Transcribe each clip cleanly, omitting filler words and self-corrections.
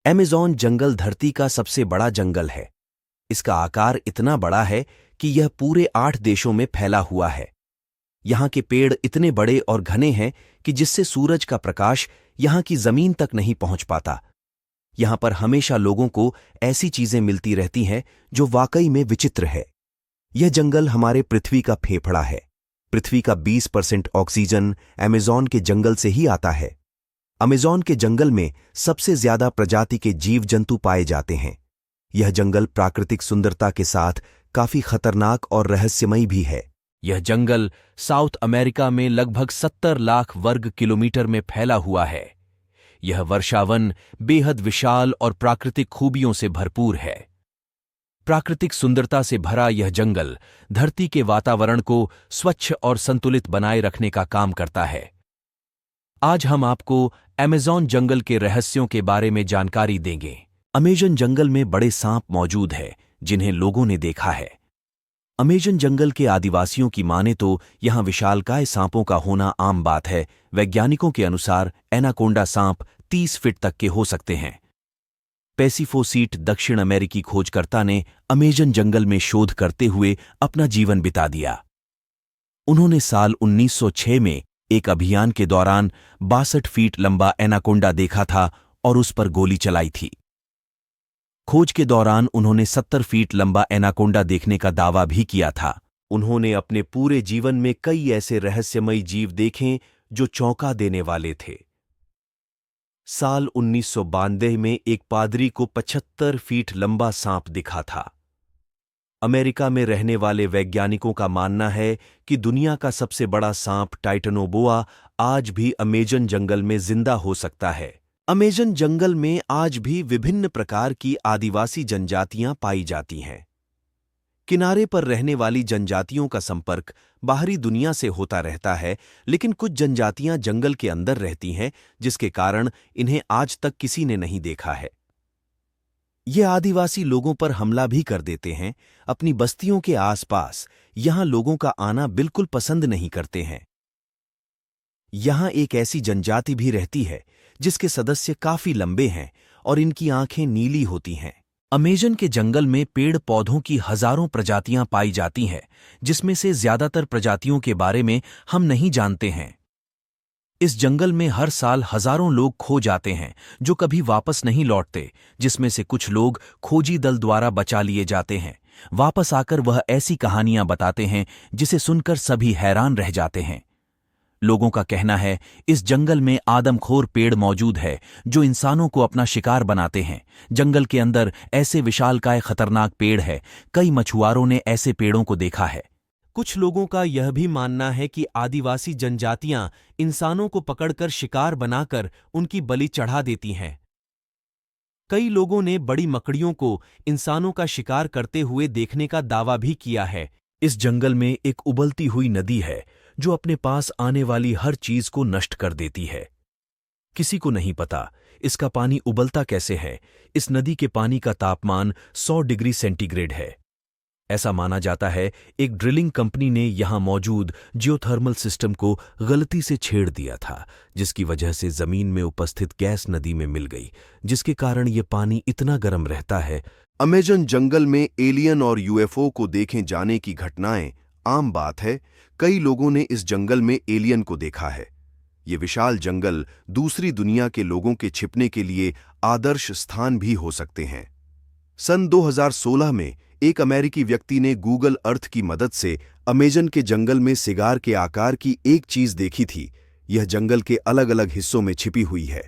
Amazon जंगल धरती का सबसे बड़ा जंगल है। इसका आकार इतना बड़ा है कि यह पूरे 8 देशों में फैला हुआ है। यहाँ के पेड़ इतने बड़े और घने हैं कि जिससे सूरज का प्रकाश यहाँ की जमीन तक नहीं पहुंच पाता। यहाँ पर हमेशा लोगों को ऐसी चीजें मिलती रहती हैं जो वाकई में विचित्र है। यह जंगल हमारे पृथ्वी का फेफड़ा है। पृथ्वी का 20% ऑक्सीजन अमेज़न के जंगल से ही आता है। अमेज़न के जंगल में सबसे ज्यादा प्रजाति के जीव जंतु पाए जाते हैं। यह जंगल प्राकृतिक सुंदरता के साथ काफी खतरनाक और रहस्यमयी भी है। यह जंगल साउथ अमेरिका में लगभग 70 लाख वर्ग किलोमीटर में फैला हुआ है। यह वर्षावन बेहद विशाल और प्राकृतिक खूबियों से भरपूर है। प्राकृतिक सुंदरता से भरा यह जंगल धरती के वातावरण को स्वच्छ और संतुलित बनाए रखने का काम करता है। आज हम आपको अमेज़न जंगल के रहस्यों के बारे में जानकारी देंगे। अमेज़न जंगल में बड़े सांप मौजूद हैं जिन्हें लोगों ने देखा है। अमेज़न जंगल के आदिवासियों की माने तो यहाँ विशालकाय सांपों का होना आम बात है। वैज्ञानिकों के अनुसार एनाकोंडा सांप 30 फीट तक के हो सकते हैं। पेसिफोसीट दक्षिण अमेरिकी खोजकर्ता ने अमेज़न जंगल में शोध करते हुए अपना जीवन बिता दिया। उन्होंने साल 1906 में एक अभियान के दौरान 62 फीट लंबा एनाकोंडा देखा था और उस पर गोली चलाई थी। खोज के दौरान उन्होंने 70 फीट लंबा एनाकोंडा देखने का दावा भी किया था। उन्होंने अपने पूरे जीवन में कई ऐसे रहस्यमयी जीव देखे जो चौंका देने वाले थे। साल 1992 में एक पादरी को 75 फीट लंबा सांप दिखा था। अमेरिका में रहने वाले वैज्ञानिकों का मानना है कि दुनिया का सबसे बड़ा सांप टाइटनोबोआ आज भी अमेज़न जंगल में जिंदा हो सकता है। अमेज़न जंगल में आज भी विभिन्न प्रकार की आदिवासी जनजातियां पाई जाती हैं। किनारे पर रहने वाली जनजातियों का संपर्क बाहरी दुनिया से होता रहता है, लेकिन कुछ जनजातियां जंगल के अंदर रहती हैं, जिसके कारण इन्हें आज तक किसी ने नहीं देखा है। ये आदिवासी लोगों पर हमला भी कर देते हैं। अपनी बस्तियों के आसपास यहां लोगों का आना बिल्कुल पसंद नहीं करते हैं। यहां एक ऐसी जनजाति भी रहती है जिसके सदस्य काफी लंबे हैं और इनकी आंखें नीली होती हैं। अमेज़न के जंगल में पेड़ पौधों की हजारों प्रजातियां पाई जाती हैं, जिसमें से ज्यादातर प्रजातियों के बारे में हम नहीं जानते हैं। इस जंगल में हर साल हजारों लोग खो जाते हैं जो कभी वापस नहीं लौटते, जिसमें से कुछ लोग खोजी दल द्वारा बचा लिए जाते हैं। वापस आकर वह ऐसी कहानियां बताते हैं जिसे सुनकर सभी हैरान रह जाते हैं। लोगों का कहना है इस जंगल में आदमखोर पेड़ मौजूद है जो इंसानों को अपना शिकार बनाते हैं। जंगल के अंदर ऐसे विशालकाय खतरनाक पेड़ है, कई मछुआरों ने ऐसे पेड़ों को देखा है। कुछ लोगों का यह भी मानना है कि आदिवासी जनजातियां इंसानों को पकड़कर शिकार बनाकर उनकी बलि चढ़ा देती हैं। कई लोगों ने बड़ी मकड़ियों को इंसानों का शिकार करते हुए देखने का दावा भी किया है। इस जंगल में एक उबलती हुई नदी है जो अपने पास आने वाली हर चीज को नष्ट कर देती है। किसी को नहीं पता इसका पानी उबलता कैसे है। इस नदी के पानी का तापमान 100 डिग्री सेंटीग्रेड है। ऐसा माना जाता है एक ड्रिलिंग कंपनी ने यहां मौजूद जियोथर्मल सिस्टम को गलती से छेड़ दिया था, जिसकी वजह से जमीन में उपस्थित गैस नदी में मिल गई, जिसके कारण ये पानी इतना गर्म रहता है। अमेज़न जंगल में एलियन और यूएफओ को देखे जाने की घटनाएं आम बात है। कई लोगों ने इस जंगल में एलियन को देखा है। ये विशाल जंगल दूसरी दुनिया के लोगों के छिपने के लिए आदर्श स्थान भी हो सकते हैं। सन 2016 में एक अमेरिकी व्यक्ति ने गूगल अर्थ की मदद से अमेज़न के जंगल में सिगार के आकार की एक चीज देखी थी। यह जंगल के अलग अलग हिस्सों में छिपी हुई है।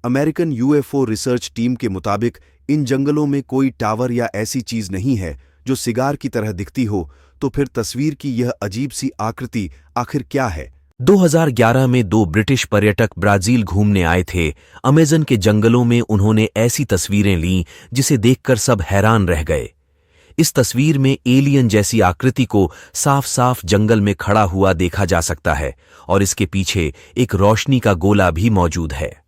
अमेरिकन यूएफओ रिसर्च टीम के मुताबिक इन जंगलों में कोई टावर या ऐसी चीज नहीं है जो सिगार की तरह दिखती हो। तो फिर तस्वीर की यह अजीब सी आकृति आखिर क्या है? 2011 में 2 ब्रिटिश पर्यटक ब्राजील घूमने आए थे। अमेज़न के जंगलों में उन्होंने ऐसी तस्वीरें लीं जिसे देखकर सब हैरान रह गए। इस तस्वीर में एलियन जैसी आकृति को साफ साफ जंगल में खड़ा हुआ देखा जा सकता है और इसके पीछे एक रोशनी का गोला भी मौजूद है।